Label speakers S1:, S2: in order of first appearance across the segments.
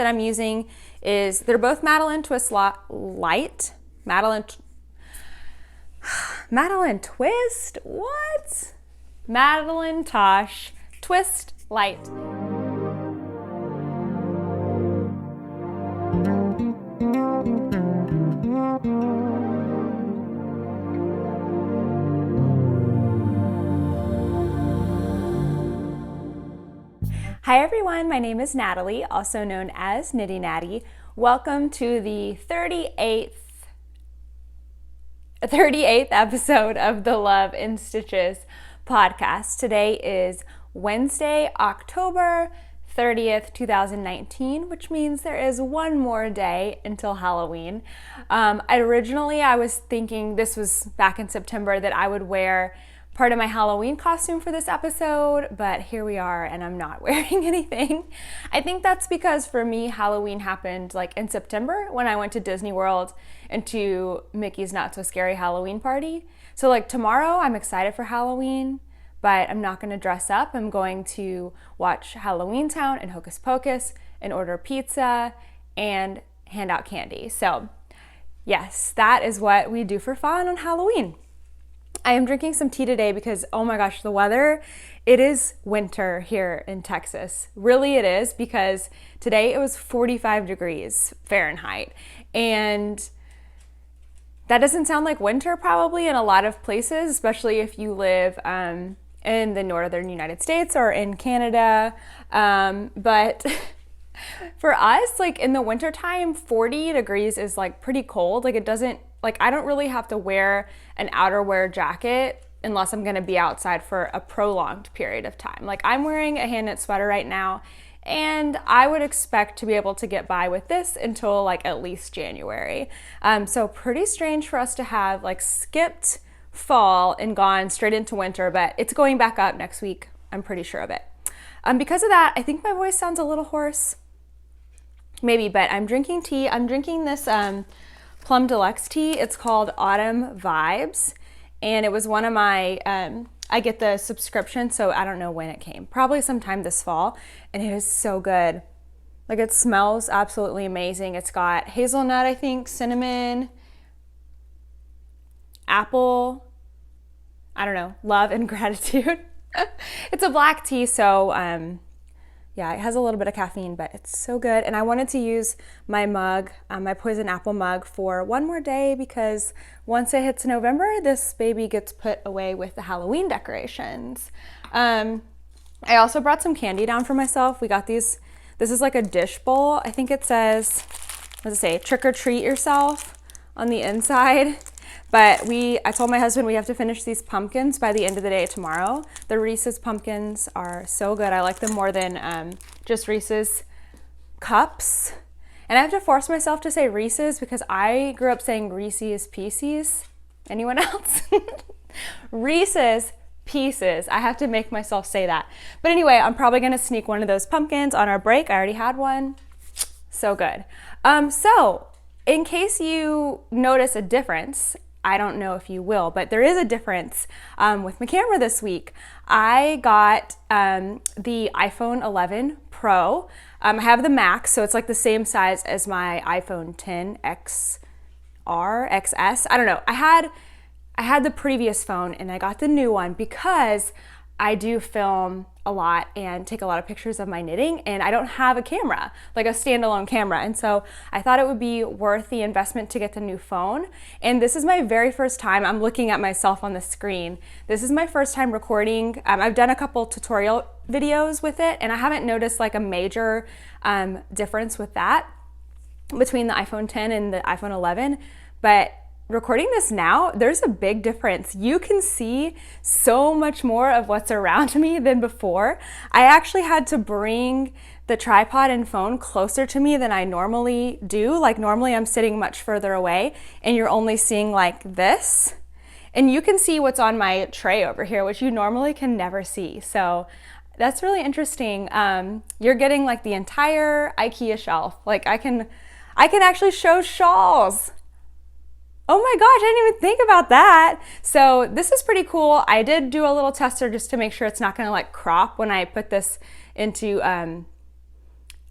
S1: that I'm using is, they're both Madeline Twist Light. Madeline Twist? What? Madeline Tosh Twist Light. Hi everyone, my name is Natalie, also known as Knitty Natty. Welcome to the 38th episode of the Love in Stitches podcast. Today is Wednesday, October 30th, 2019, which means there is one more day until Halloween. Originally, I was thinking, this was back in September, that I would wear part of my Halloween costume for this episode, but here we are and I'm not wearing anything. I think that's because for me, Halloween happened like in September when I went to Disney World and to Mickey's Not So Scary Halloween party. So like tomorrow I'm excited for Halloween, but I'm not gonna dress up. I'm going to watch Halloween Town and Hocus Pocus and order pizza and hand out candy. So yes, that is what we do for fun on Halloween. I am drinking some tea today because, oh my gosh, the weather, it is winter here in Texas. Really it is, because today it was 45 degrees Fahrenheit. And that doesn't sound like winter probably in a lot of places, especially if you live in the northern United States or in Canada. But for us, like in the wintertime, 40 degrees is like pretty cold. Like it doesn't, like I don't really have to wear an outerwear jacket unless I'm gonna be outside for a prolonged period of time. Like I'm wearing a hand knit sweater right now, and I would expect to be able to get by with this until like at least January. So pretty strange for us to have like skipped fall and gone straight into winter, but it's going back up next week. I'm pretty sure of it. Because of that, I think my voice sounds a little hoarse. Maybe, but I'm drinking tea. I'm drinking this Plum Deluxe tea. It's called Autumn Vibes, and it was one of my, I get the subscription, so I don't know when it came. Probably sometime this fall, and it is so good. Like it smells absolutely amazing. It's got hazelnut, I think, cinnamon, apple, I don't know, love and gratitude. It's a black tea, so yeah, it has a little bit of caffeine, but it's so good. And I wanted to use my mug, my poison apple mug, for one more day, because once it hits November, this baby gets put away with the Halloween decorations. I also brought some candy down for myself. We got these, this is like a dish bowl. I think it says, what does it say? Trick or treat yourself on the inside. But I told my husband we have to finish these pumpkins by the end of the day tomorrow. The Reese's pumpkins are so good. I like them more than just Reese's cups. And I have to force myself to say Reese's because I grew up saying Reese's Pieces. Anyone else? Reese's Pieces. I have to make myself say that. But anyway, I'm probably gonna sneak one of those pumpkins on our break. I already had one. So good. So in case you notice a difference, I don't know if you will, but there is a difference with my camera this week. I got the iPhone 11 Pro. I have the Max, so it's like the same size as my iPhone 10 XS. I don't know. I had the previous phone and I got the new one because I do film a lot and take a lot of pictures of my knitting, and I don't have a camera, like a standalone camera. And so I thought it would be worth the investment to get the new phone. And this is my very first time. I'm looking at myself on the screen. This is my first time recording. I've done a couple tutorial videos with it, and I haven't noticed like a major difference with that between the iPhone 10 and the iPhone 11. But recording this now, there's a big difference. You can see so much more of what's around me than before. I actually had to bring the tripod and phone closer to me than I normally do. Like normally I'm sitting much further away and you're only seeing like this. And you can see what's on my tray over here, which you normally can never see. So that's really interesting. You're getting like the entire IKEA shelf. Like I can actually show shawls. Oh my gosh, I didn't even think about that. So this is pretty cool. I did do a little tester just to make sure it's not gonna like crop when I put this into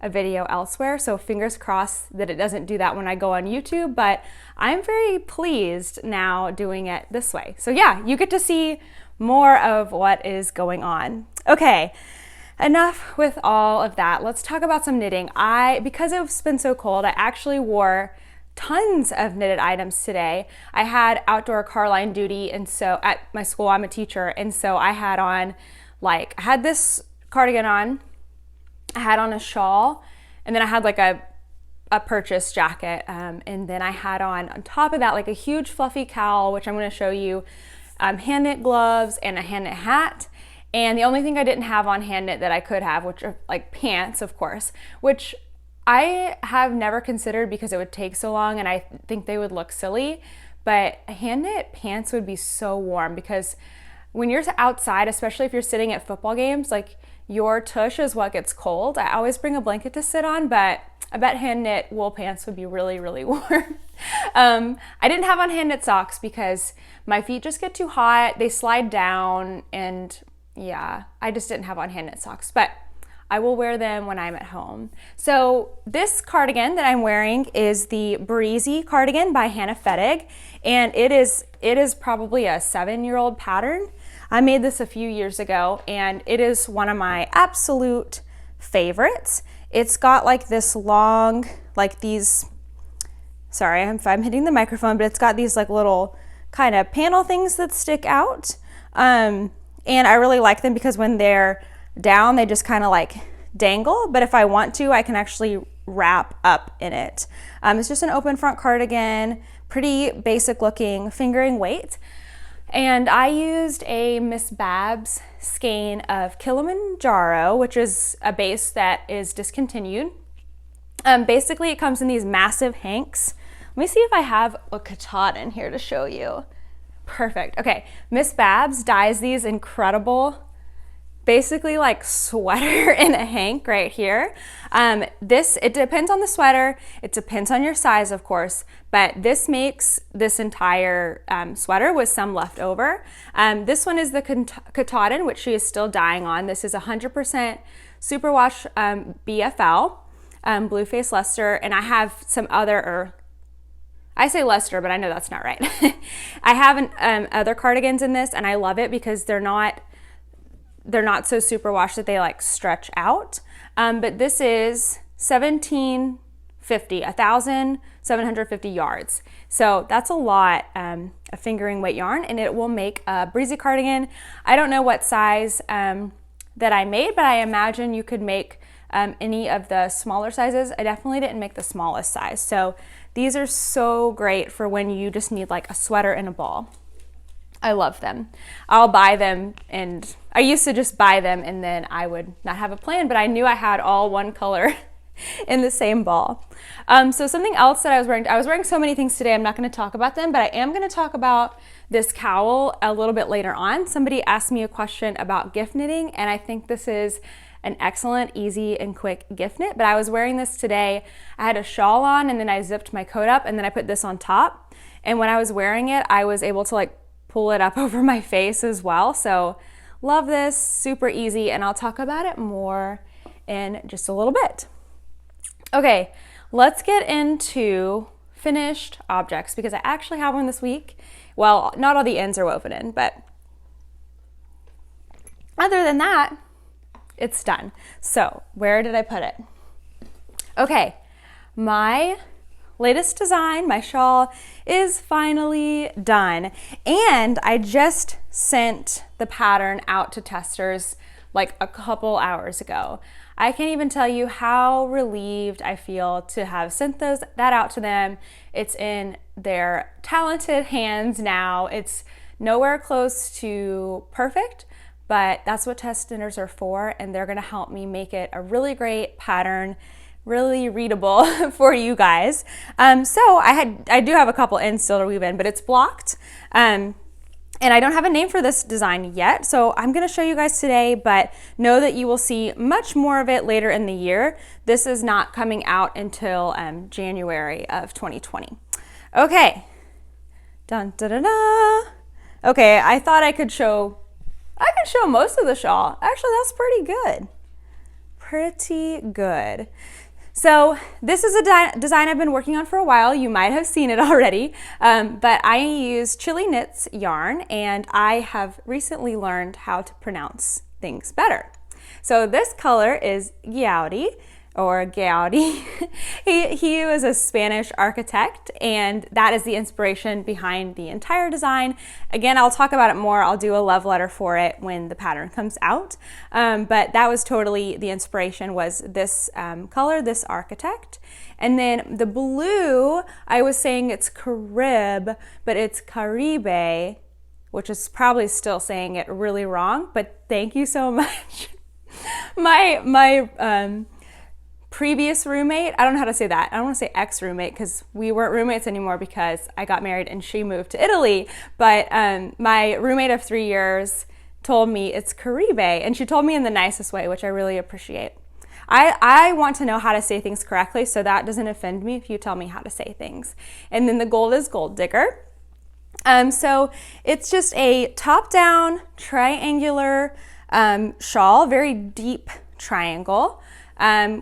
S1: a video elsewhere, so fingers crossed that it doesn't do that when I go on YouTube, but I'm very pleased now doing it this way. So yeah, you get to see more of what is going on. Okay, enough with all of that. Let's talk about some knitting. Because it's been so cold, I actually wore tons of knitted items today. I had outdoor car line duty, and so at my school, I'm a teacher, and so I had on, I had this cardigan on, I had on a shawl, and then I had like a purchase jacket, and then I had on top of that like a huge fluffy cowl, which I'm going to show you, hand knit gloves and a hand knit hat. And the only thing I didn't have on hand knit that I could have, which are like pants, of course, which I have never considered because it would take so long and I think they would look silly, but hand knit pants would be so warm because when you're outside, especially if you're sitting at football games, like your tush is what gets cold. I always bring a blanket to sit on, but I bet hand knit wool pants would be really, really warm. I didn't have on hand knit socks because my feet just get too hot. They slide down, and yeah, I just didn't have on hand knit socks, but I will wear them when I'm at home. So this cardigan that I'm wearing is the Breezy cardigan by Hannah Fettig, and it is probably a 7-year-old pattern. I made this a few years ago, and it is one of my absolute favorites. It's got like this long, like these, sorry if I'm hitting the microphone, but it's got these like little kind of panel things that stick out. And I really like them because when they're down, they just kind of like dangle, but if I want to, I can actually wrap up in it. It's just an open front cardigan, pretty basic looking, fingering weight. And I used a Miss Babs skein of Kilimanjaro, which is a base that is discontinued. Basically, it comes in these massive hanks. Let me see if I have a katahdin here to show you. Perfect. Okay, Miss Babs dyes these incredible, basically like sweater in a hank right here. It depends on the sweater. It depends on your size, of course, but this makes this entire sweater with some left over. This one is the katahdin, which she is still dyeing on. This is 100% superwash BFL, Blueface Leicester, and I have some other, I say Leicester, but I know that's not right. I have other cardigans in this, and I love it because they're not so superwash that they like stretch out. But this is 1,750 yards. So that's a lot of fingering weight yarn, and it will make a breezy cardigan. I don't know what size that I made, but I imagine you could make any of the smaller sizes. I definitely didn't make the smallest size. So these are so great for when you just need like a sweater and a ball. I love them. I'll buy them, and I used to just buy them and then I would not have a plan, but I knew I had all one color in the same ball. So something else that I was wearing so many things today, I'm not going to talk about them, but I am going to talk about this cowl a little bit later on. Somebody asked me a question about gift knitting, and I think this is an excellent, easy, and quick gift knit, but I was wearing this today. I had a shawl on, and then I zipped my coat up, and then I put this on top, and when I was wearing it, I was able to like pull it up over my face as well. So love this, super easy, and I'll talk about it more in just a little bit. Okay, let's get into finished objects because I actually have one this week. Well, not all the ends are woven in, but other than that, it's done. So where did I put it? Okay, my latest design, my shawl, is finally done. And I just sent the pattern out to testers like a couple hours ago. I can't even tell you how relieved I feel to have sent that out to them. It's in their talented hands now. It's nowhere close to perfect, but that's what test knitters are for, and they're gonna help me make it a really great pattern, really readable for you guys. So I do have a couple ends still to weave in, but it's blocked. And I don't have a name for this design yet, so I'm gonna show you guys today, but know that you will see much more of it later in the year. This is not coming out until January of 2020. Okay, dun da da da. Okay, I thought I could show most of the shawl. Actually, that's pretty good. pretty good. So this is a design I've been working on for a while. You might have seen it already, but I use Chili Knits yarn, and I have recently learned how to pronounce things better. So this color is Gaudi, or Gaudi. He was a Spanish architect, and that is the inspiration behind the entire design. Again, I'll talk about it more. I'll do a love letter for it when the pattern comes out. But that was totally the inspiration, was this color, this architect. And then the blue, I was saying it's Carib, but it's Caribe, which is probably still saying it really wrong, but thank you so much. My previous roommate, I don't know how to say that. I don't want to say ex-roommate because we weren't roommates anymore because I got married and she moved to Italy. But my roommate of 3 years told me it's Caribe, and she told me in the nicest way, which I really appreciate. I want to know how to say things correctly, so that doesn't offend me if you tell me how to say things. And then the gold is Gold Digger. So it's just a top-down triangular shawl, very deep triangle,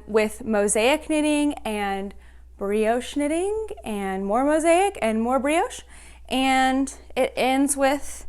S1: with mosaic knitting and brioche knitting and more mosaic and more brioche. And it ends with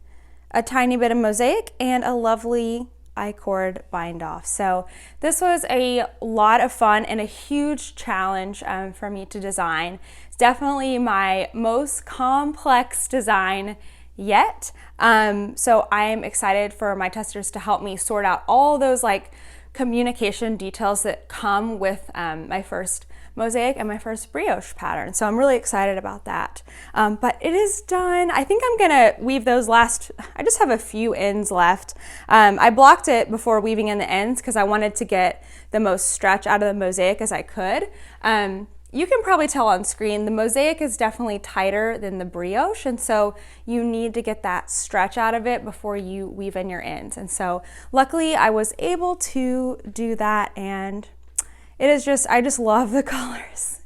S1: a tiny bit of mosaic and a lovely I-cord bind off. So this was a lot of fun and a huge challenge for me to design. It's definitely my most complex design yet. So I'm excited for my testers to help me sort out all those like communication details that come with my first mosaic and my first brioche pattern. So I'm really excited about that. But it is done. I think I'm gonna weave those I just have a few ends left. I blocked it before weaving in the ends because I wanted to get the most stretch out of the mosaic as I could. You can probably tell on screen, the mosaic is definitely tighter than the brioche, and so you need to get that stretch out of it before you weave in your ends. And so luckily I was able to do that, and it is I just love the colors.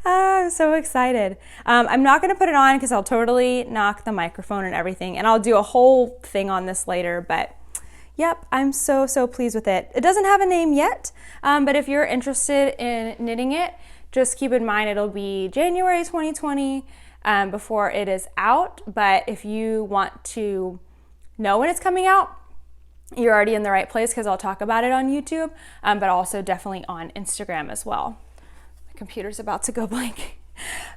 S1: I'm so excited. I'm not gonna put it on because I'll totally knock the microphone and everything, and I'll do a whole thing on this later, but yep, I'm so pleased with it. It doesn't have a name yet, but if you're interested in knitting it, just keep in mind it'll be January 2020 before it is out. But if you want to know when it's coming out, you're already in the right place because I'll talk about it on YouTube, but also definitely on Instagram as well. My computer's about to go blank.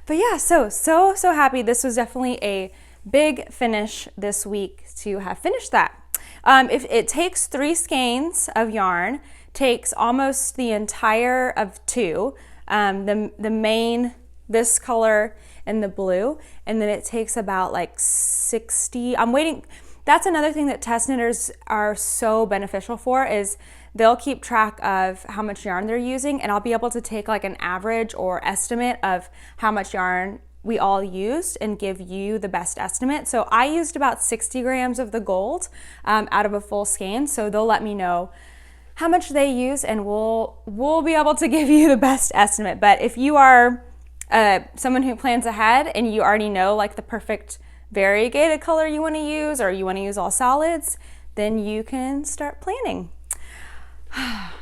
S1: But yeah, so happy. This was definitely a big finish this week to have finished that. If it takes 3 skeins of yarn, takes almost the entire of 2. The main, this color and the blue, and then it takes about like 60. I'm waiting. That's another thing that test knitters are so beneficial for, is they'll keep track of how much yarn they're using, and I'll be able to take like an average or estimate of how much yarn we all used and give you the best estimate. So I used about 60 grams of the gold out of a full skein, so they'll let me know how much they use, and we'll be able to give you the best estimate. But if you are someone who plans ahead and you already know like the perfect variegated color you want to use, or you want to use all solids, then you can start planning.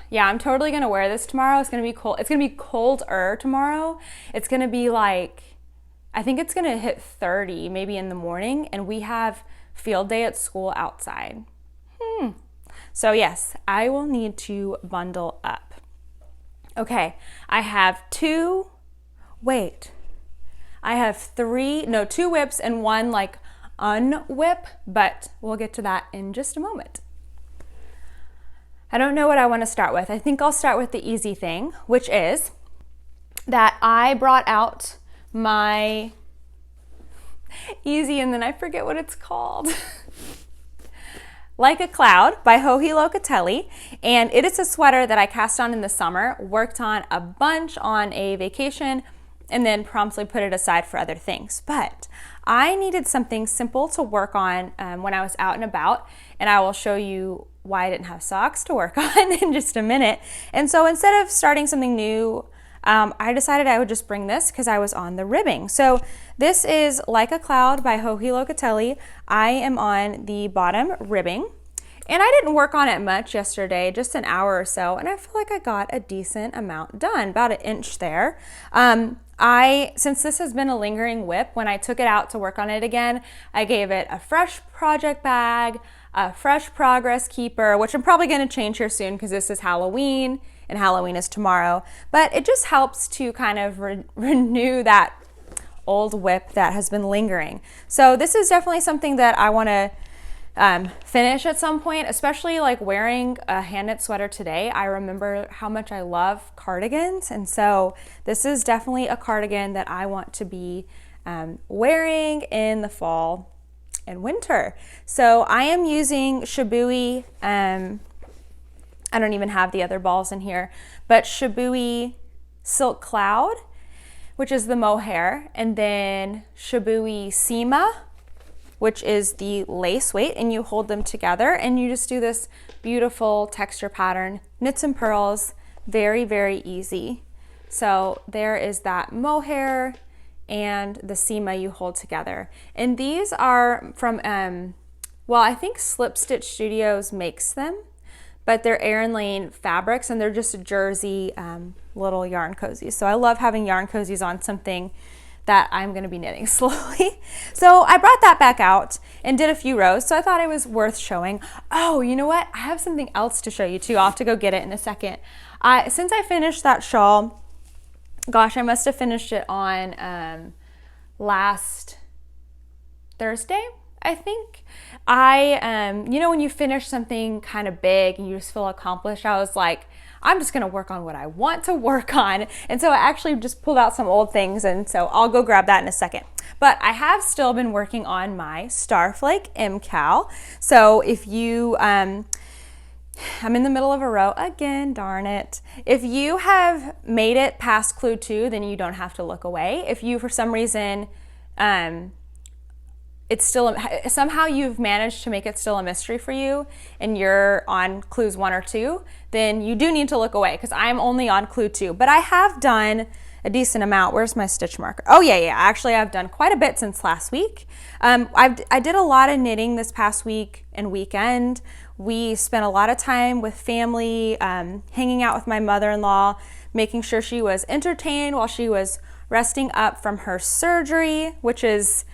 S1: Yeah, I'm totally gonna wear this tomorrow. It's gonna be cold. It's gonna be colder tomorrow. It's gonna be like, I think it's gonna hit 30 maybe in the morning, and we have field day at school outside. So yes, I will need to bundle up. Okay, I have 2 whips and 1 like unwhip, but we'll get to that in just a moment. I don't know what I want to start with. I think I'll start with the easy thing, which is that I brought out my easy, and then I forget what it's called. Like a Cloud by Joji Locatelli, and it is a sweater that I cast on in the summer, worked on a bunch on a vacation, and then promptly put it aside for other things. But I needed something simple to work on when I was out and about, and I will show you why I didn't have socks to work on in just a minute. And so instead of starting something new, I decided I would just bring this because I was on the ribbing. So this is Like a Cloud by Joji Locatelli. I am on the bottom ribbing, And I didn't work on it much yesterday, just an hour or so, and I feel like I got a decent amount done, about 1 inch there. Since this has been a lingering whip, when I took it out to work on it again, I gave it a fresh project bag, a fresh progress keeper, which I'm probably going to change here soon because this is Halloween and Halloween is tomorrow. But it just helps to kind of renew that old whip that has been lingering. So this is definitely something that I want to finish at some point, especially like wearing a hand knit sweater today. I remember how much I love cardigans, and so this is definitely a cardigan that I want to be wearing in the fall and winter. So I am using Shibui, I don't even have the other balls in here, but Shibui Silk Cloud, which is the mohair, and then Shibui Seema, which is the lace weight, and you hold them together and you just do this beautiful texture pattern, knits and purls, very, very easy. So there is that mohair and the Seema you hold together. And these are from, well, I think Slip Stitch Studios makes them, but they're Aran Lane fabrics and they're just a jersey little yarn cozies. So I love having yarn cozies on something that I'm going to be knitting slowly. So I brought that back out and did a few rows. So I thought it was worth showing. Oh, you know what? I have something else to show you too. I'll have to go get it in a second. Since I finished that shawl, gosh, I must have finished it on last Thursday, I think. You know, when you finish something kind of big and you just feel accomplished, I was like, I'm just going to work on what I want to work on. And so I actually just pulled out some old things, and so I'll go grab that in a second. But I have still been working on my Starflake MCal. So if you, I'm in the middle of a row again, darn it. If you have made it past clue 2, then you don't have to look away. If you, for some reason, it's still, somehow you've managed to make it still a mystery for you and you're on clues 1 or 2, then you do need to look away because I'm only on clue 2. But I have done a decent amount. Where's my stitch marker? Oh yeah. Actually, I've done quite a bit since last week. I did a lot of knitting this past week and weekend. We spent a lot of time with family, hanging out with my mother-in-law, making sure she was entertained while she was resting up from her surgery, which is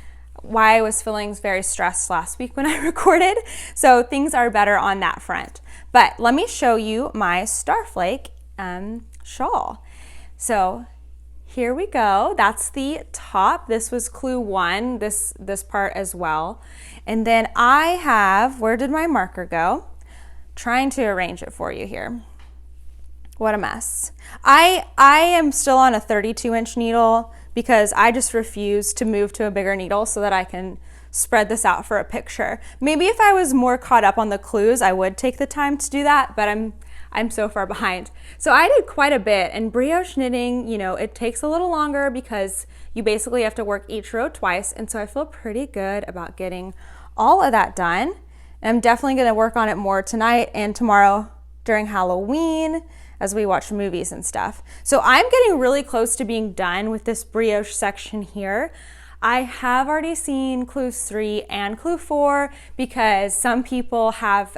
S1: why I was feeling very stressed last week when I recorded. So things are better on that front. But let me show you my Starflake shawl. So here we go. That's the top. This was clue 1, this part as well. And then I have, where did my marker go? Trying to arrange it for you here. What a mess. I am still on a 32-inch needle because I just refuse to move to a bigger needle so that I can spread this out for a picture. Maybe if I was more caught up on the clues, I would take the time to do that, but I'm so far behind. So I did quite a bit, and brioche knitting, you know, it takes a little longer because you basically have to work each row twice, and so I feel pretty good about getting all of that done. And I'm definitely gonna work on it more tonight and tomorrow during Halloween as we watch movies and stuff. So I'm getting really close to being done with this brioche section here. I have already seen clues 3 and clue 4 because some people have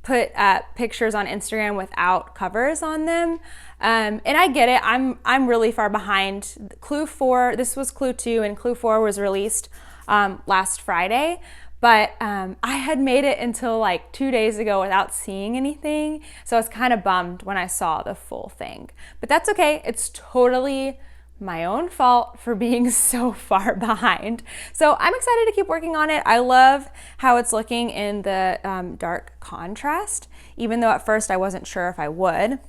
S1: put pictures on Instagram without covers on them. And I get it, I'm really far behind. Clue 4, this was clue 2 and clue 4 was released last Friday. But I had made it until like 2 days ago without seeing anything. So I was kind of bummed when I saw the full thing. But that's okay. It's totally my own fault for being so far behind. So I'm excited to keep working on it. I love how it's looking in the dark contrast, even though at first I wasn't sure if I would.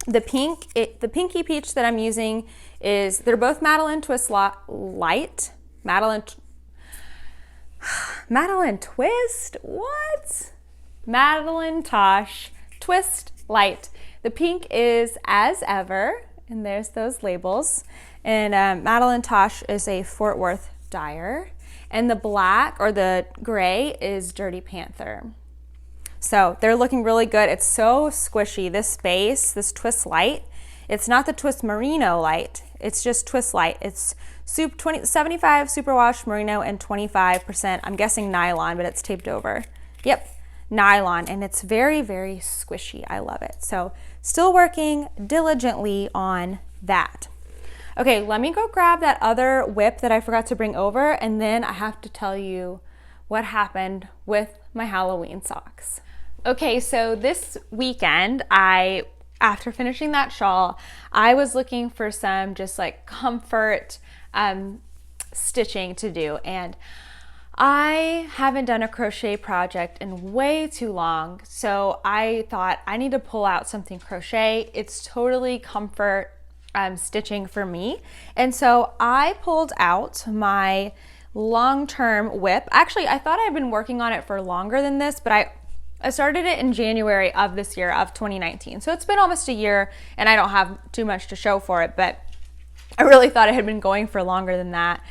S1: The pinky peach that I'm using is, they're both Madeline Twist Light. Madeline Twist? What? Madeline Tosh Twist Light. The pink is As Ever, and there's those labels. And Madeline Tosh is a Fort Worth dyer. And the black, or the gray, is Dirty Panther. So they're looking really good. It's so squishy. This base, this Twist Light, it's not the Twist Merino Light. It's just Twist Light. It's 75 superwash merino and 25%, I'm guessing nylon, but it's taped over. Yep, nylon, and it's very, very squishy. I love it. So still working diligently on that. Okay, let me go grab that other whip that I forgot to bring over, and then I have to tell you what happened with my Halloween socks. Okay, so this weekend, after finishing that shawl, I was looking for some just like comfort stitching to do, and I haven't done a crochet project in way too long, so I thought I need to pull out something crochet. It's totally comfort stitching for me, and so I pulled out my long-term whip. Actually, I thought I'd been working on it for longer than this, but I started it in January of this year, of 2019. So it's been almost a year, and I don't have too much to show for it, but I really thought it had been going for longer than that.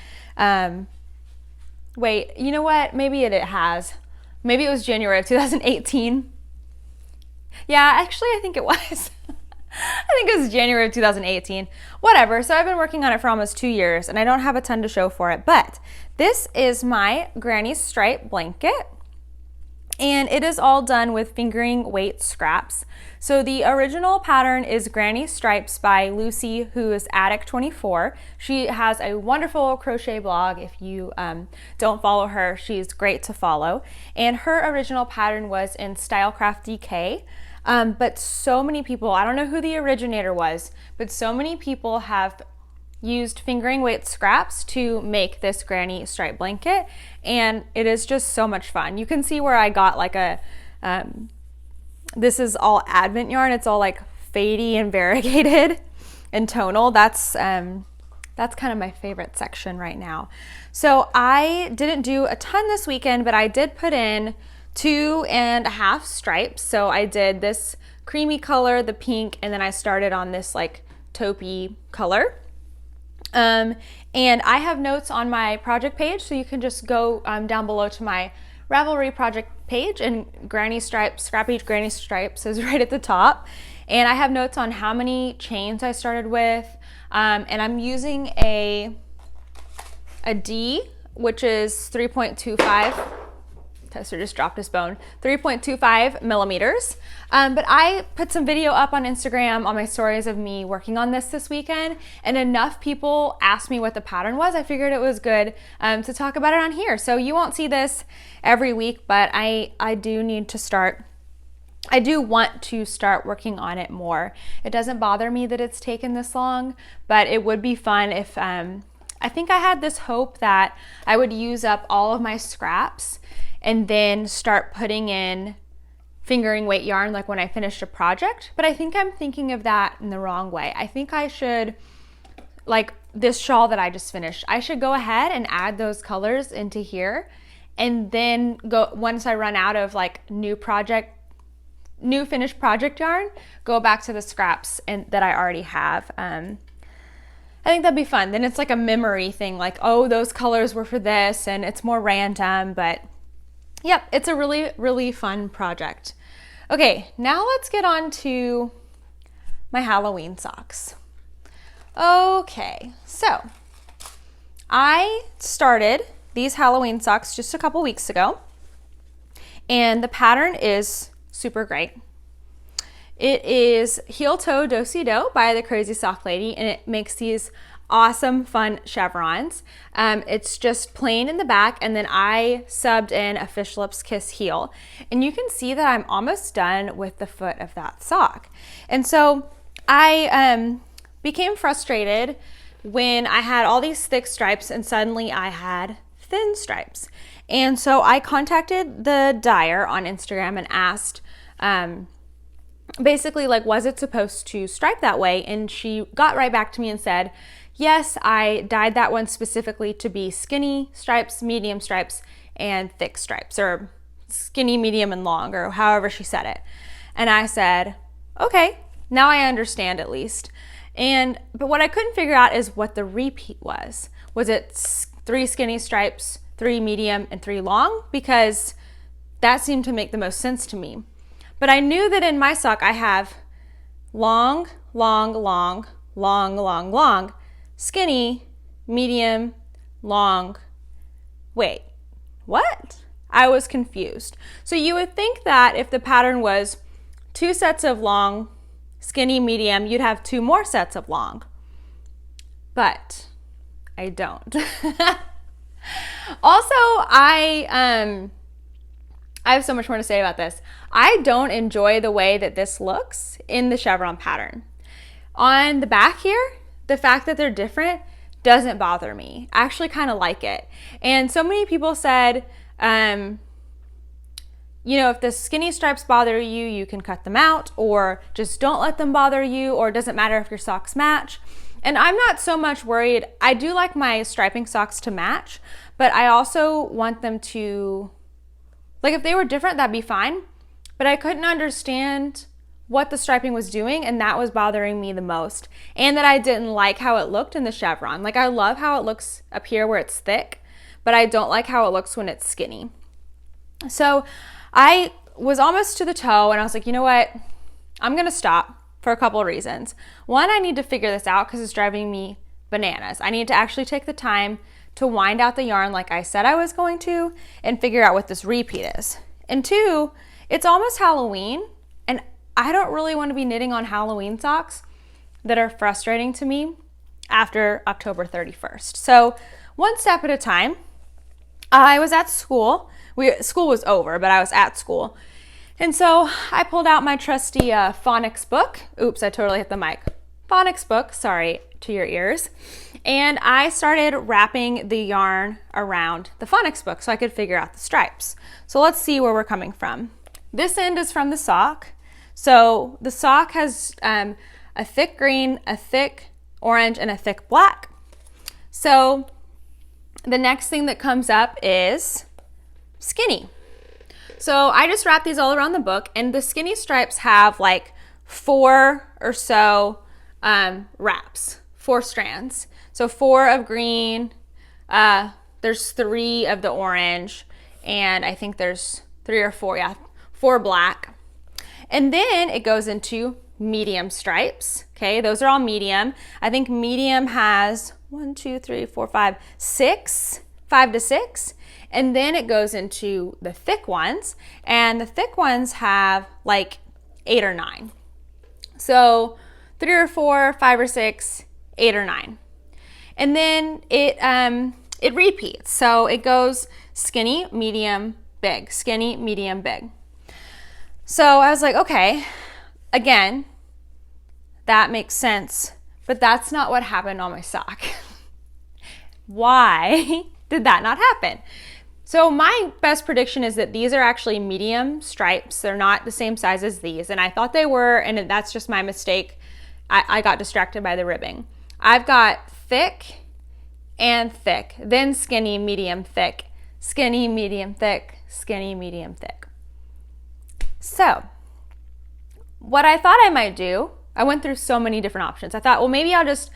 S1: Wait, you know what? Maybe it has. Maybe it was January of 2018. Yeah, actually, I think it was. I think it was January of 2018. Whatever. So I've been working on it for almost 2 years, and I don't have a ton to show for it, but this is my granny stripe blanket, and it is all done with fingering weight scraps. So the original pattern is Granny Stripes by Lucy, who is Attic24. She has a wonderful crochet blog. If you don't follow her, she's great to follow. And her original pattern was in Stylecraft DK. But so many people, I don't know who the originator was, but so many people have used fingering weight scraps to make this granny stripe blanket, and it is just so much fun. You can see where I got like a, this is all Advent yarn. It's all like fadey and variegated and tonal. That's kind of my favorite section right now. So I didn't do a ton this weekend, but I did put in 2.5 stripes. So I did this creamy color, the pink, and then I started on this like taupey color. And I have notes on my project page, so you can just go down below to my Ravelry project page, and Granny Stripes, Scrappy Granny Stripes is right at the top. And I have notes on how many chains I started with, and I'm using a D, which is 3.25. Tester just dropped his bone, 3.25 millimeters. But I put some video up on Instagram on my stories of me working on this weekend, and enough people asked me what the pattern was. I figured it was good to talk about it on here. So you won't see this every week, but I do need to start. I do want to start working on it more. It doesn't bother me that it's taken this long, but it would be fun if, I think I had this hope that I would use up all of my scraps and then start putting in fingering weight yarn like when I finished a project. But I think I'm thinking of that in the wrong way. I think I should, like this shawl that I just finished, I should go ahead and add those colors into here, and then go, once I run out of like new finished project yarn, go back to the scraps that I already have. I think that'd be fun. Then it's like a memory thing, like, oh, those colors were for this, and it's more random, but yep, it's a really, really fun project. Okay, now let's get on to my Halloween socks. Okay, so I started these Halloween socks just a couple weeks ago, and the pattern is super great. It is Heel Toe Do-Si-Do by the Crazy Sock Lady, and it makes these awesome, fun chevrons. It's just plain in the back, and then I subbed in a Fish Lips Kiss heel. And you can see that I'm almost done with the foot of that sock. And so I became frustrated when I had all these thick stripes and suddenly I had thin stripes. And so I contacted the dyer on Instagram and asked, basically, like, was it supposed to stripe that way? And she got right back to me and said, yes, I dyed that one specifically to be skinny stripes, medium stripes, and thick stripes, or skinny, medium, and long, or however she said it. And I said, okay, now I understand at least. But what I couldn't figure out is what the repeat was. Was it 3 skinny stripes, 3 medium, and 3 long? Because that seemed to make the most sense to me. But I knew that in my sock I have long, long, long, long, long, long, skinny, medium, long. Wait, what? I was confused. So you would think that if the pattern was 2 sets of long, skinny, medium, you'd have 2 more sets of long. But I don't. Also, I have so much more to say about this. I don't enjoy the way that this looks in the chevron pattern. On the back here, the fact that they're different doesn't bother me. I actually kind of like it. And so many people said, you know, if the skinny stripes bother you, you can cut them out, or just don't let them bother you, or it doesn't matter if your socks match. And I'm not so much worried. I do like my striping socks to match, but I also want them to, like, if they were different, that'd be fine. But I couldn't understand what the striping was doing, and that was bothering me the most. And that I didn't like how it looked in the chevron. Like, I love how it looks up here where it's thick, but I don't like how it looks when it's skinny. So I was almost to the toe, and I was like, you know what? I'm gonna stop for a couple of reasons. One, I need to figure this out because it's driving me bananas. I need to actually take the time to wind out the yarn like I said I was going to and figure out what this repeat is. And 2, it's almost Halloween, and I don't really want to be knitting on Halloween socks that are frustrating to me after October 31st. So one step at a time. I was at school. School was over, but I was at school. And so I pulled out my trusty phonics book. Oops, I totally hit the mic. Phonics book, sorry to your ears. And I started wrapping the yarn around the phonics book so I could figure out the stripes. So let's see where we're coming from. This end is from the sock. So the sock has a thick green, a thick orange, and a thick black. So the next thing that comes up is skinny. So I just wrapped these all around the book, and the skinny stripes have like 4 or so wraps, 4 strands. So 4 of green, there's 3 of the orange, and I think there's 3 or 4, yeah, 4 black. And then it goes into medium stripes. Okay, those are all medium. I think medium has 1, 2, 3, 4, 5, 6, 5 to 6. And then it goes into the thick ones, and the thick ones have like 8 or 9. So 3 or 4, 5 or 6, 8 or 9. And then it repeats. So it goes skinny, medium, big, skinny, medium, big. So I was like, okay, again, that makes sense, but that's not what happened on my sock. Why did that not happen? So my best prediction is that these are actually medium stripes. They're not the same size as these, and I thought they were, and that's just my mistake. I got distracted by the ribbing. I've got thick and thick, then skinny, medium, thick, skinny, medium, thick, skinny, medium, thick. So what I thought I might do, I went through so many different options. I thought, well, maybe I'll just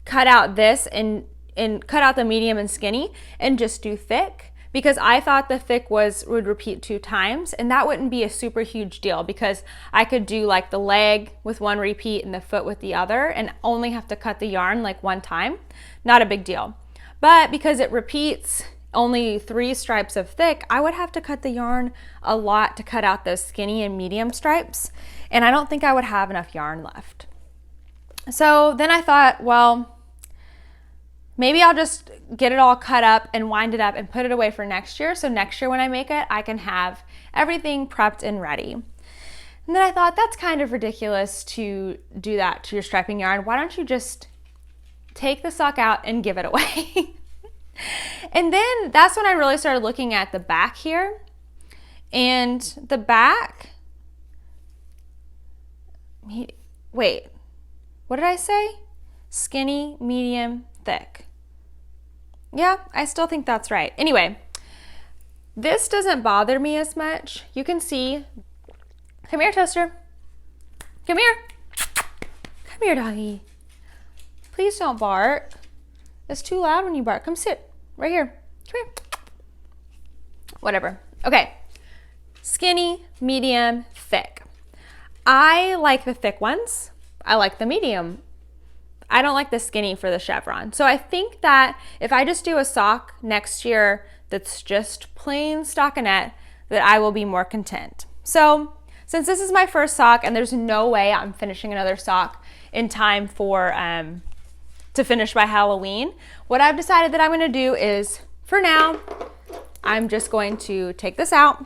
S1: cut out this and cut out the medium and skinny and just do thick, because I thought the thick would repeat 2 times, and that wouldn't be a super huge deal because I could do like the leg with 1 repeat and the foot with the other and only have to cut the yarn like 1 time. Not a big deal. But because it repeats only 3 stripes of thick, I would have to cut the yarn a lot to cut out those skinny and medium stripes, and I don't think I would have enough yarn left. So then I thought, well, maybe I'll just get it all cut up and wind it up and put it away for next year. So next year when I make it, I can have everything prepped and ready. And then I thought, that's kind of ridiculous to do that to your striping yarn. Why don't you just take the sock out and give it away? And then that's when I really started looking at the back here. And the back, wait, what did I say? Skinny, medium, thick. Yeah, I still think that's right. Anyway, this doesn't bother me as much. You can see, come here, Toaster. Come here. Come here, doggy. Please don't bark. It's too loud when you bark. Come sit right here. Come here. Whatever. Okay. Skinny, medium, thick. I like the thick ones. I like the medium. I don't like the skinny for the chevron. So I think that if I just do a sock next year that's just plain stockinette, that I will be more content. So since this is my first sock and there's no way I'm finishing another sock in time for to finish by Halloween, what I've decided that I'm going to do is, for now, I'm just going to take this out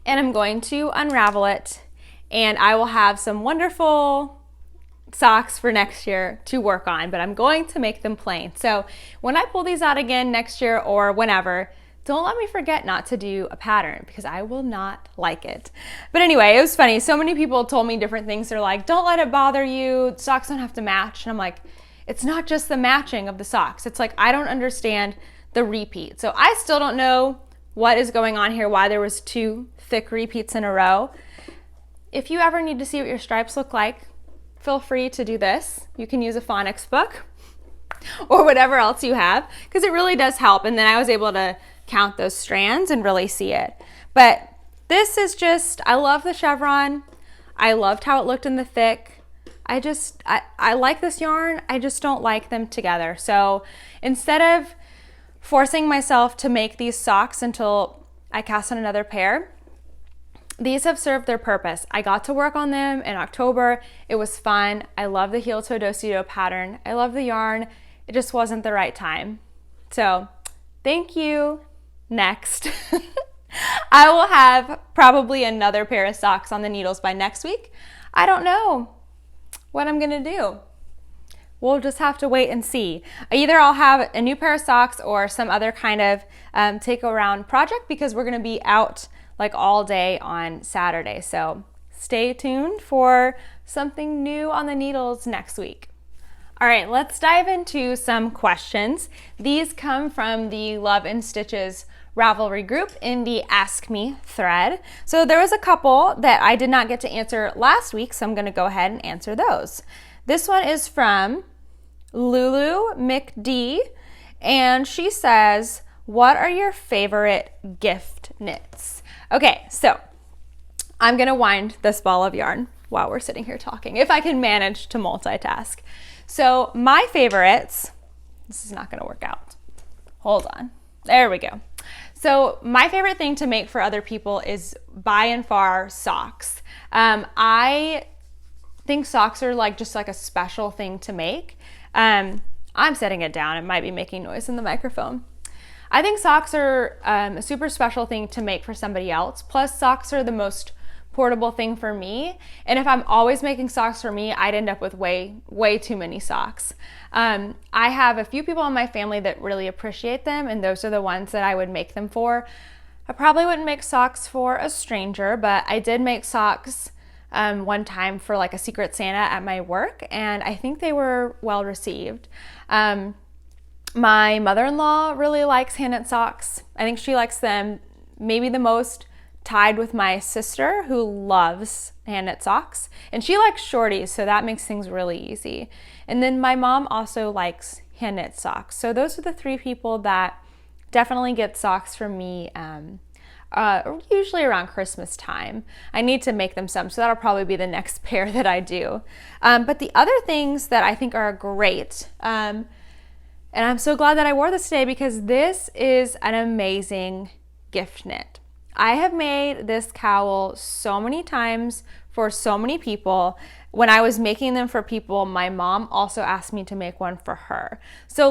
S1: and I'm going to unravel it, and I will have some wonderful socks for next year to work on, but I'm going to make them plain. So when I pull these out again next year or whenever, don't let me forget not to do a pattern, because I will not like it. But anyway, it was funny. So many people told me different things. They're like, don't let it bother you. Socks don't have to match. And I'm like, it's not just the matching of the socks. It's like, I don't understand the repeat. So I still don't know what is going on here, why there was 2 thick repeats in a row. If you ever need to see what your stripes look like, feel free to do this. You can use a phonics book or whatever else you have, because it really does help. And then I was able to count those strands and really see it. But this is just, I love the chevron. I loved how it looked in the thick. I like this yarn. I just don't like them together. So instead of forcing myself to make these socks until I cast on another pair, these have served their purpose. I got to work on them in October. It was fun. I love the heel toe do-si-do pattern. I love the yarn. It just wasn't the right time. So thank you. Next. I will have probably another pair of socks on the needles by next week. I don't know what I'm gonna do. We'll just have to wait and see. Either I'll have a new pair of socks or some other kind of take around project, because we're gonna be out like all day on Saturday. So stay tuned for something new on the needles next week. All right, let's dive into some questions. These come from the Love in Stitches Ravelry group in the Ask Me thread. So there was a couple that I did not get to answer last week, so I'm gonna go ahead and answer those. This one is from Lulu McD, and she says, what are your favorite gift knits? Okay, so I'm gonna wind this ball of yarn while we're sitting here talking, if I can manage to multitask. So my favorites, this is not gonna work out. Hold on, there we go. So my favorite thing to make for other people is by and far socks. I think socks are like just like a special thing to make. I'm setting it down. It might be making noise in the microphone. I think socks are a super special thing to make for somebody else. Plus, socks are the most portable thing for me. And if I'm always making socks for me, I'd end up with way too many socks. I have a few people in my family that really appreciate them, and those are the ones that I would make them for. I probably wouldn't make socks for a stranger, but I did make socks one time for like a Secret Santa at my work, and I think they were well received. My mother-in-law really likes hand-knit socks. I think she likes them maybe the most, tied with my sister, who loves hand-knit socks. And she likes shorties, so that makes things really easy. And then my mom also likes hand-knit socks. So those are the 3 people that definitely get socks from me, usually around Christmas time. I need to make them some, so that'll probably be the next pair that I do. But the other things that I think are great, and I'm so glad that I wore this today, because this is an amazing gift knit. I have made this cowl so many times for so many people. When I was making them for people, my mom also asked me to make one for her. So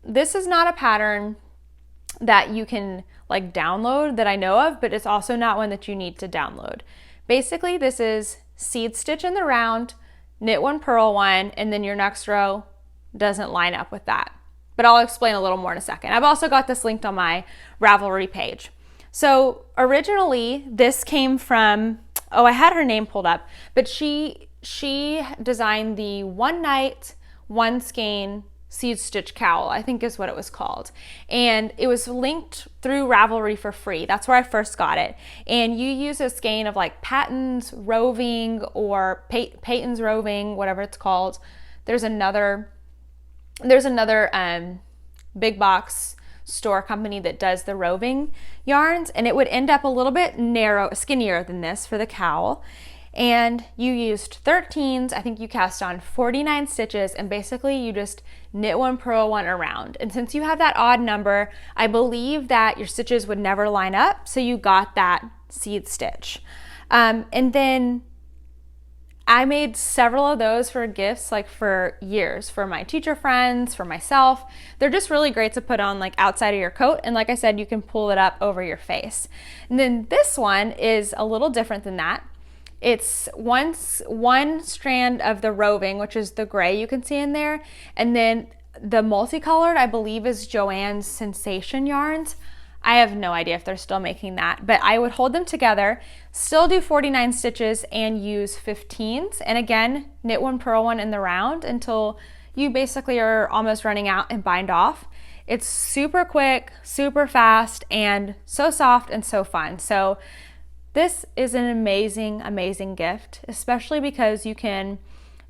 S1: this is not a pattern that you can like download that I know of, but it's also not one that you need to download. Basically, this is seed stitch in the round, knit 1, purl 1, and then your next row doesn't line up with that. But I'll explain a little more in a second. I've also got this linked on my Ravelry page. So originally this came from, I had her name pulled up, but she designed the One Night, One Skein seed stitch cowl, I think is what it was called. And it was linked through Ravelry for free. That's where I first got it. And you use a skein of like Patton's Roving or Peyton's Roving, whatever it's called. There's another big box store company that does the roving yarns, and it would end up a little bit skinnier than this for the cowl. and you used 13s. I think you cast on 49 stitches, and basically you just knit one, purl one around. And since you have that odd number, I believe that your stitches would never line up, so you got that seed stitch. And then I made several of those for gifts, like for years, for my teacher friends, for myself. They're just really great to put on like outside of your coat. And like I said, you can pull it up over your face. And then this one is a little different than that. It's one strand of the roving, which is the gray you can see in there. And then the multicolored, I believe, is Joann's Sensation yarns. I have no idea if they're still making that, but I would hold them together, still do 49 stitches and use 15s. And again, knit one, purl one in the round until you basically are almost running out and bind off. It's super quick, super fast, and so soft and so fun. So this is an amazing, amazing gift, especially because you can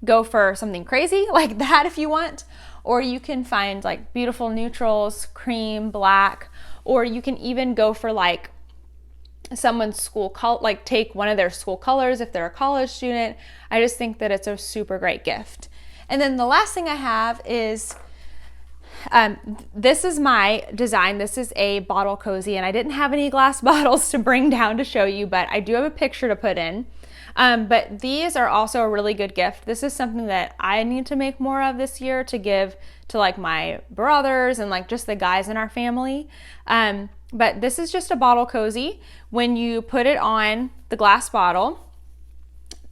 S1: go for something crazy like that if you want, or you can find like beautiful neutrals, cream, black, or you can even go for like someone's school color, like take one of their school colors if they're a college student. I just think that it's a super great gift. And then the last thing I have is, this is my design. This is a bottle cozy, and I didn't have any glass bottles to bring down to show you, but I do have a picture to put in. But these are also a really good gift. This is something that I need to make more of this year to give to like my brothers and like just the guys in our family. But this is just a bottle cozy. When you put it on the glass bottle,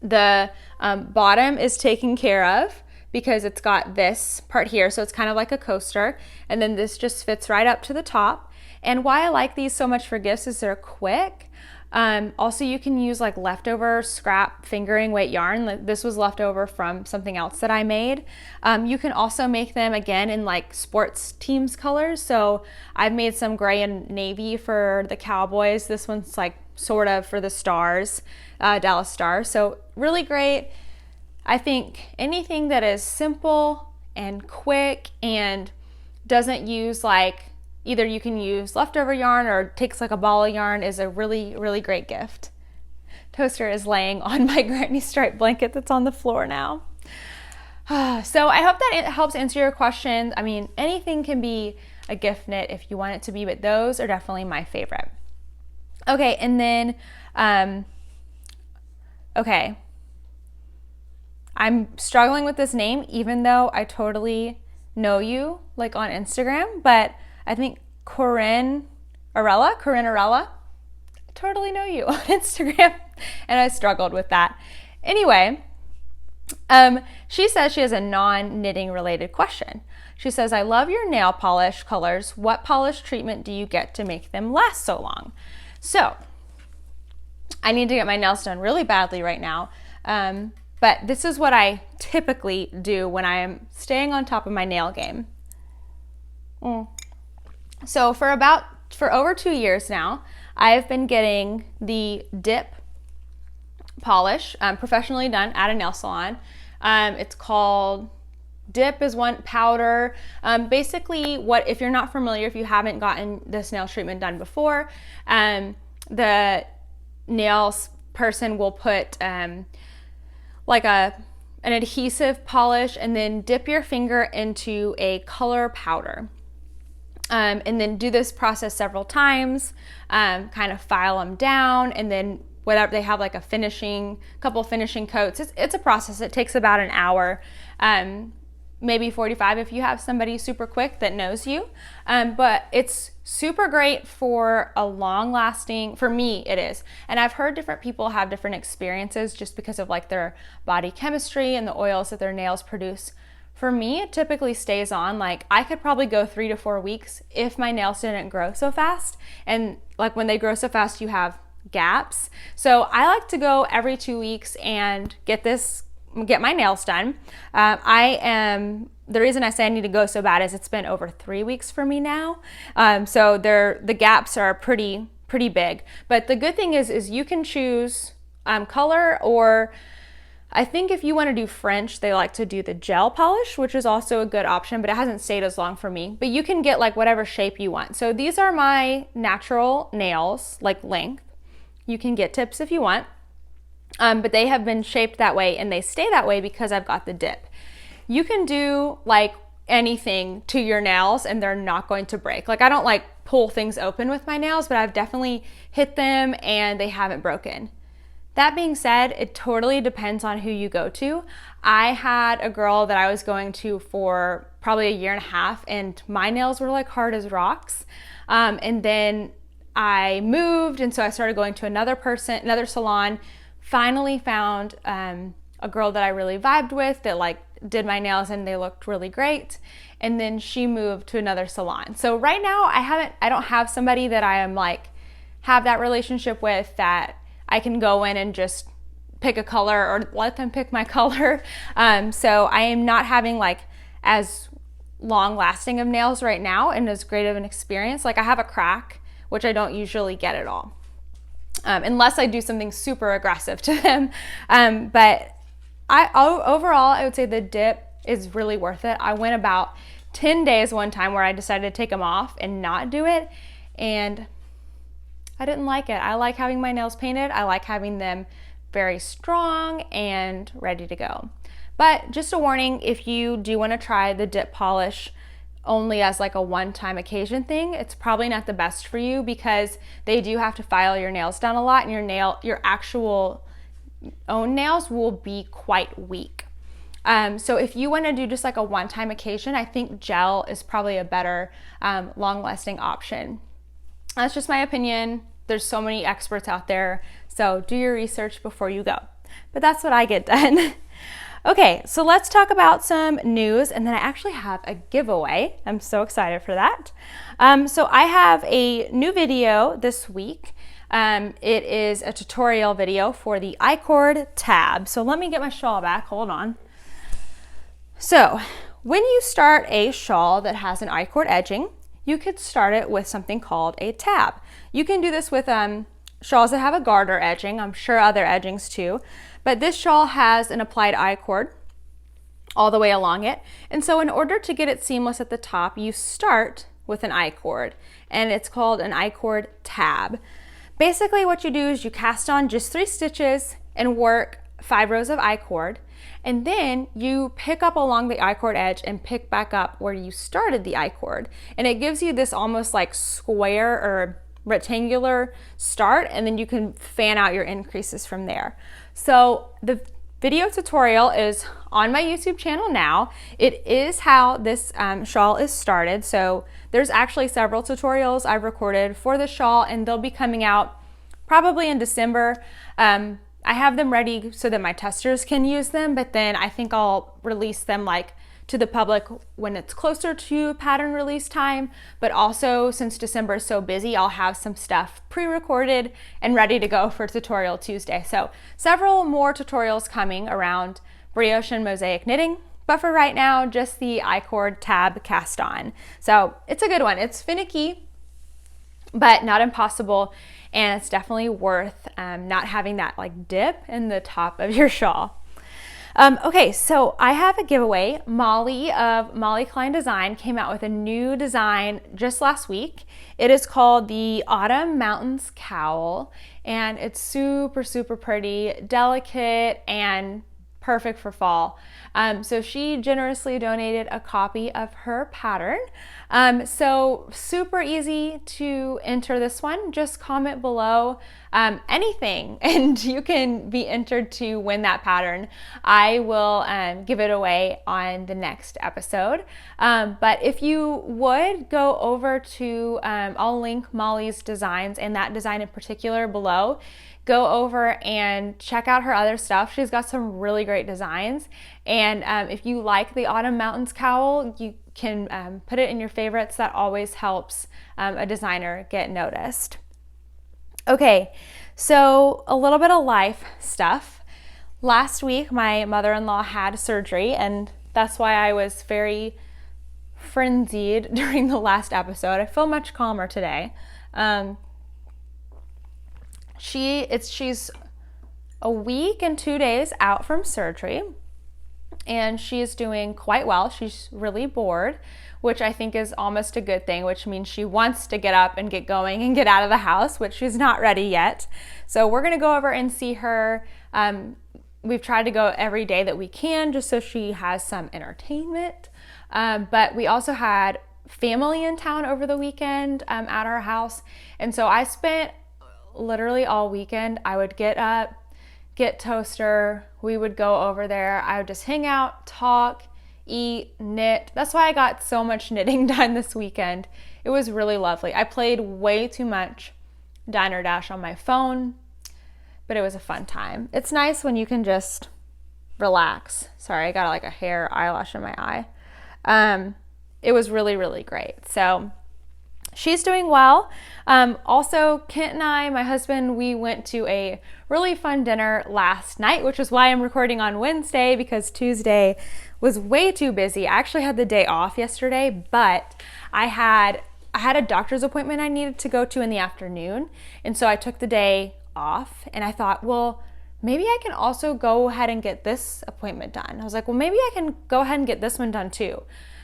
S1: the bottom is taken care of because it's got this part here. So it's kind of like a coaster. And then this just fits right up to the top. And why I like these so much for gifts is they're quick. Also, you can use like leftover scrap fingering weight yarn. This was leftover from something else that I made. You can also make them again in like sports teams colors. So I've made some gray and navy for the Cowboys. This one's like sort of for the Stars, Dallas Stars. So really great. I think anything that is simple and quick and doesn't use like, either you can use leftover yarn or takes like a ball of yarn, is a really, really great gift. Toaster is laying on my granny stripe blanket that's on the floor now. So I hope that it helps answer your question. I mean, anything can be a gift knit if you want it to be, but those are definitely my favorite. Okay, and then, okay. I'm struggling with this name, even though I totally know you, like on Instagram, but I think Corinne Arella, I totally know you on Instagram, and I struggled with that. Anyway, she says she has a non-knitting related question. She says, I love your nail polish colors. What polish treatment do you get to make them last so long? So, I need to get my nails done really badly right now, but this is what I typically do when I am staying on top of my nail game. So for over 2 years now, I've been getting the dip polish professionally done at a nail salon. It's called dip is one powder. Basically, if you're not familiar, if you haven't gotten this nail treatment done before, the nails person will put like an adhesive polish and then dip your finger into a color powder. And then do this process several times, kind of file them down, and then whatever, they have like a couple finishing coats. It's a process. It takes about an hour, maybe 45 if you have somebody super quick that knows you. But it's super great for a long lasting, for me it is. And I've heard different people have different experiences just because of like their body chemistry and the oils that their nails produce. For me, it typically stays on. Like I could probably go 3 to 4 weeks if my nails didn't grow so fast. And like when they grow so fast, you have gaps. So I like to go every 2 weeks and get my nails done. The reason I say I need to go so bad is it's been over 3 weeks for me now. So the gaps are pretty big. But the good thing is you can choose color, or I think if you want to do French, they like to do the gel polish, which is also a good option, but it hasn't stayed as long for me. But you can get like whatever shape you want. So these are my natural nails, like length. You can get tips if you want. But they have been shaped that way and they stay that way because I've got the dip. You can do like anything to your nails and they're not going to break. Like I don't like pull things open with my nails, but I've definitely hit them and they haven't broken. That being said, it totally depends on who you go to. I had a girl that I was going to for probably a year and a half and my nails were like hard as rocks. And then I moved and so I started going to another salon, finally found a girl that I really vibed with that like did my nails and they looked really great. And then she moved to another salon. So right now I don't have somebody that I am like have that relationship with that I can go in and just pick a color or let them pick my color. So I am not having like as long lasting of nails right now and as great of an experience. Like I have a crack, which I don't usually get at all. Unless I do something super aggressive to them. But overall, I would say the dip is really worth it. I went about 10 days one time where I decided to take them off and not do it. And I didn't like it. I like having my nails painted. I like having them very strong and ready to go. But just a warning, if you do want to try the dip polish only as like a one-time occasion thing, it's probably not the best for you because they do have to file your nails down a lot and your actual own nails will be quite weak. So if you want to do just like a one-time occasion, I think gel is probably a better long-lasting option. That's just my opinion. There's so many experts out there, so do your research before you go. But that's what I get done. Okay, so let's talk about some news, and then I actually have a giveaway. I'm so excited for that. So I have a new video this week. It is a tutorial video for the Icord Tab. So let me get my shawl back, hold on. So when you start a shawl that has an I-cord edging, you could start it with something called a tab. You can do this with shawls that have a garter edging. I'm sure other edgings too, but this shawl has an applied I-cord all the way along it. And so in order to get it seamless at the top, you start with an I-cord, and it's called an Icord Tab. Basically what you do is you cast on just 3 stitches and work 5 rows of I-cord, and then you pick up along the I-cord edge and pick back up where you started the I-cord. And it gives you this almost like square or rectangular start, and then you can fan out your increases from there. So the video tutorial is on my YouTube channel now. It is how this shawl is started. So there's actually several tutorials I've recorded for the shawl, and they'll be coming out probably in December. I have them ready so that my testers can use them, but then I think I'll release them like to the public when it's closer to pattern release time. But also, since December is so busy, I'll have some stuff pre-recorded and ready to go for Tutorial Tuesday. So several more tutorials coming around brioche and mosaic knitting, but for right now, just the Icord Tab cast on. So it's a good one. It's finicky, but not impossible. And it's definitely worth not having that like dip in the top of your shawl. Okay, so I have a giveaway. Molly of Molly Klein Design came out with a new design just last week. It is called the Autumn Mountains Cowl, and it's super, super pretty, delicate, and perfect for fall. So she generously donated a copy of her pattern. So super easy to enter this one. Just comment below anything and you can be entered to win that pattern. I will give it away on the next episode. But if you would go over to, I'll link Molly's designs and that design in particular below. Go over and check out her other stuff. She's got some really great designs. And if you like the Autumn Mountains Cowl, you can put it in your favorites. That always helps a designer get noticed. Okay, so a little bit of life stuff. Last week, my mother-in-law had surgery, and that's why I was very frenzied during the last episode. I feel much calmer today. She's a week and 2 days out from surgery, and she is doing quite well. She's really bored, which I think is almost a good thing, which means she wants to get up and get going and get out of the house, which she's not ready yet. So we're gonna go over and see her We've tried to go every day that we can just so she has some entertainment. But we also had family in town over the weekend at our house. And so I spent literally all weekend. I would get up, get toaster. We would go over there. I would just hang out, talk, eat, knit. That's why I got so much knitting done this weekend. It was really lovely. I played way too much Diner Dash on my phone, but it was a fun time. It's nice when you can just relax. Sorry, I got like a hair eyelash in my eye. It was really, really great. So she's doing well. Also, Kent and I, my husband, we went to a really fun dinner last night, which is why I'm recording on Wednesday, because Tuesday was way too busy. I actually had the day off yesterday, but I had a doctor's appointment I needed to go to in the afternoon. And so I took the day off and I thought, well, maybe I can also go ahead and get this appointment done. I was like, well, maybe I can go ahead and get this one done too.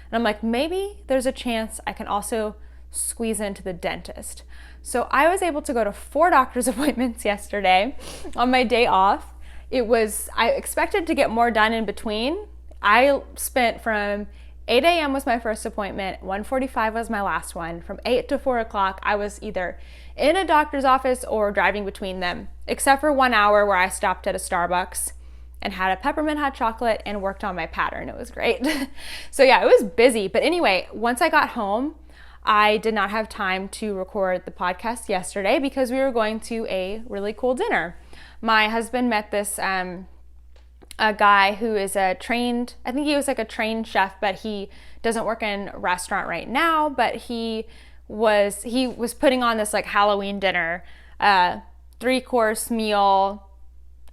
S1: And I'm like, maybe there's a chance I can also squeeze into the dentist. So I was able to go to 4 doctor's appointments yesterday on my day off. I expected to get more done in between. I spent from 8 a.m. was my first appointment, 1:45 was my last one. From 8 to 4 o'clock, I was either in a doctor's office or driving between them, except for 1 hour where I stopped at a Starbucks and had a peppermint hot chocolate and worked on my pattern. It was great. So yeah, it was busy. But anyway, once I got home, I did not have time to record the podcast yesterday because we were going to a really cool dinner. My husband met this a guy who is I think he was like a trained chef, but he doesn't work in a restaurant right now, but he was putting on this like Halloween dinner, 3-course meal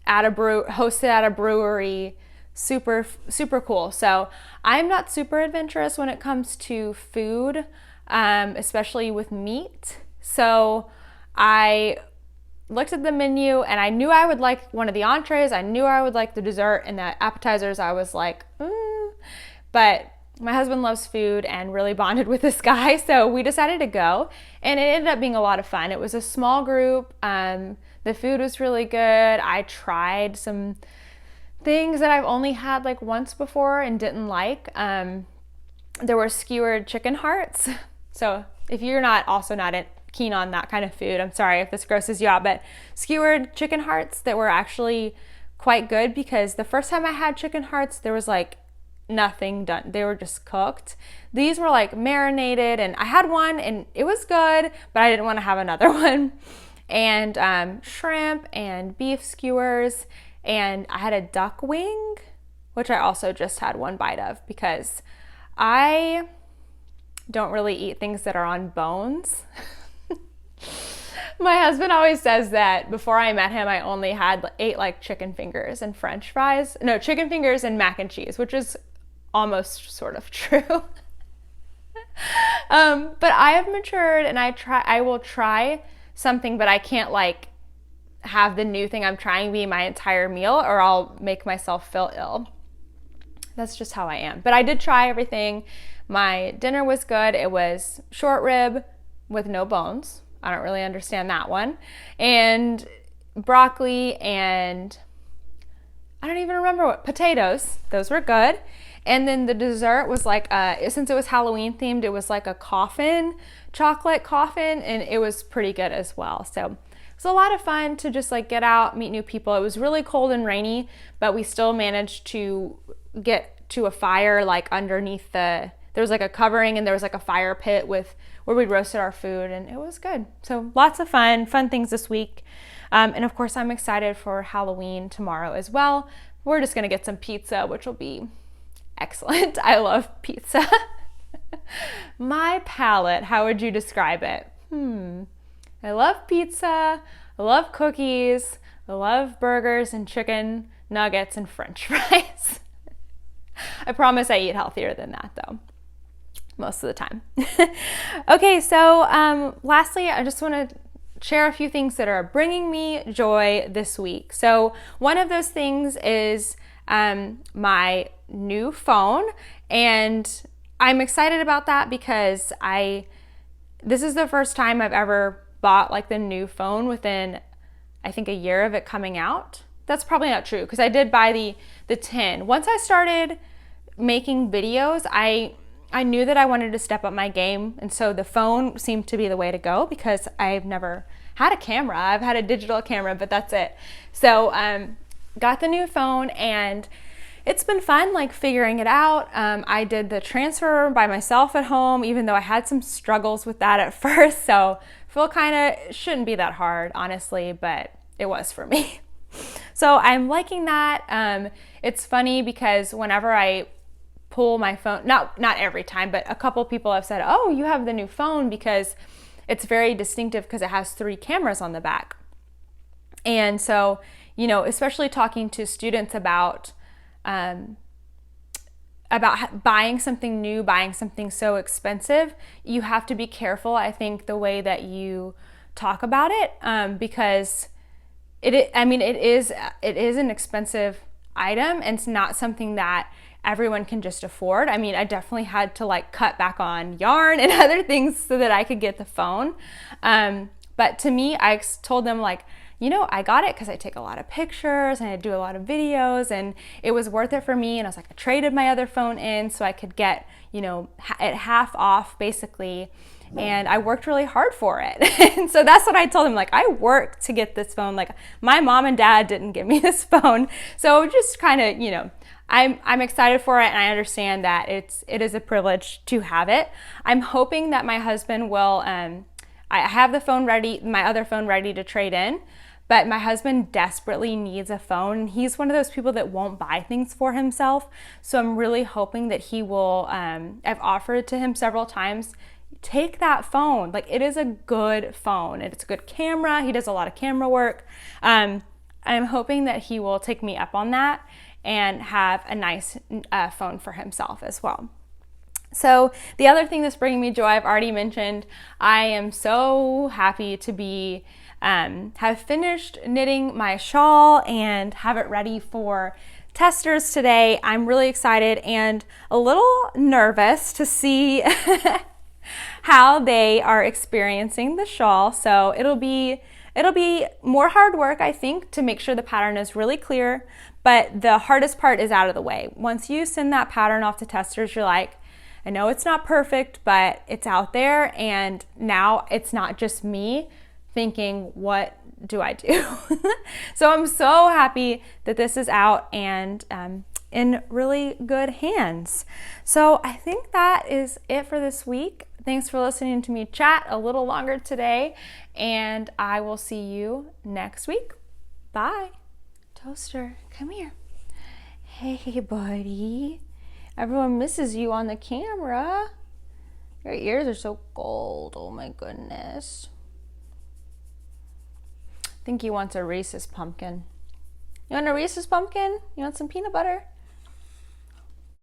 S1: hosted at a brewery, super, super cool. So I'm not super adventurous when it comes to food, especially with meat. So I looked at the menu and I knew I would like one of the entrees. I knew I would like the dessert, and the appetizers I was like, But my husband loves food and really bonded with this guy. So we decided to go, and it ended up being a lot of fun. It was a small group. The food was really good. I tried some things that I've only had like once before and didn't like. There were skewered chicken hearts. So if you're not keen on that kind of food, I'm sorry if this grosses you out, but skewered chicken hearts that were actually quite good, because the first time I had chicken hearts, there was like nothing done. They were just cooked. These were like marinated, and I had one and it was good, but I didn't want to have another one. And shrimp and beef skewers, and I had a duck wing, which I also just had one bite of because I don't really eat things that are on bones. My husband always says that before I met him, I only ate like chicken fingers and french fries. No, chicken fingers and mac and cheese, which is almost sort of true. But I have matured, and I will try something, but I can't like have the new thing I'm trying be my entire meal, or I'll make myself feel ill. That's just how I am. But I did try everything. My dinner was good. It was short rib with no bones. I don't really understand that one. And broccoli, and I don't even remember what, potatoes. Those were good. And then the dessert was like, since it was Halloween themed, it was like a chocolate coffin, and it was pretty good as well. So it was a lot of fun to just like get out, meet new people. It was really cold and rainy, but we still managed to get to a fire like underneath there was like a covering, and there was like a fire pit where we roasted our food, and it was good. So lots of fun things this week. And of course, I'm excited for Halloween tomorrow as well. We're just gonna get some pizza, which will be excellent. I love pizza. My palate, how would you describe it? I love pizza, I love cookies, I love burgers and chicken nuggets and french fries. I promise I eat healthier than that though, most of the time. Okay, so lastly, I just want to share a few things that are bringing me joy this week. So one of those things is my new phone, and I'm excited about that because this is the first time I've ever bought like the new phone within, I think, a year of it coming out. that's probably not true because I did buy the tin. Once I started making videos, I knew that I wanted to step up my game, and so the phone seemed to be the way to go because I've never had a camera. I've had a digital camera, but that's it. So got the new phone, and it's been fun, like figuring it out. I did the transfer by myself at home, even though I had some struggles with that at first. So feel kind of shouldn't be that hard, honestly, but it was for me. So I'm liking that. It's funny because whenever I pull my phone, not every time, but a couple people have said, oh, you have the new phone, because it's very distinctive because it has 3 cameras on the back. And so, you know, especially talking to students about buying something new, buying something so expensive, you have to be careful, I think, the way that you talk about it, because it is an expensive item, and it's not something that everyone can just afford. I mean, I definitely had to like cut back on yarn and other things so that I could get the phone. But to me, I told them, like, you know, I got it because I take a lot of pictures and I do a lot of videos, and it was worth it for me. And I was like, I traded my other phone in so I could get, you know, at half off basically. And I worked really hard for it. And so that's what I told them, like, I worked to get this phone. Like, my mom and dad didn't give me this phone. So just kind of, you know, I'm excited for it, and I understand that it is a privilege to have it. I'm hoping that my husband will, I have the phone ready, my other phone ready to trade in, but my husband desperately needs a phone. He's one of those people that won't buy things for himself. So I'm really hoping that he will, I've offered to him several times, take that phone. Like, it is a good phone. It's a good camera. He does a lot of camera work. I'm hoping that he will take me up on that and have a nice phone for himself as well. So the other thing that's bringing me joy, I've already mentioned, I am so happy to be have finished knitting my shawl and have it ready for testers today. I'm really excited and a little nervous to see how they are experiencing the shawl. So it'll be more hard work, I think, to make sure the pattern is really clear, but the hardest part is out of the way. Once you send that pattern off to testers, you're like, I know it's not perfect, but it's out there, and now it's not just me thinking, what do I do? So I'm so happy that this is out and in really good hands. So I think that is it for this week. Thanks for listening to me chat a little longer today, and I will see you next week. Bye. Toaster, come here. Hey, buddy. Everyone misses you on the camera. Your ears are so gold. Oh my goodness. I think he wants a Reese's pumpkin. You want a Reese's pumpkin? You want some peanut butter?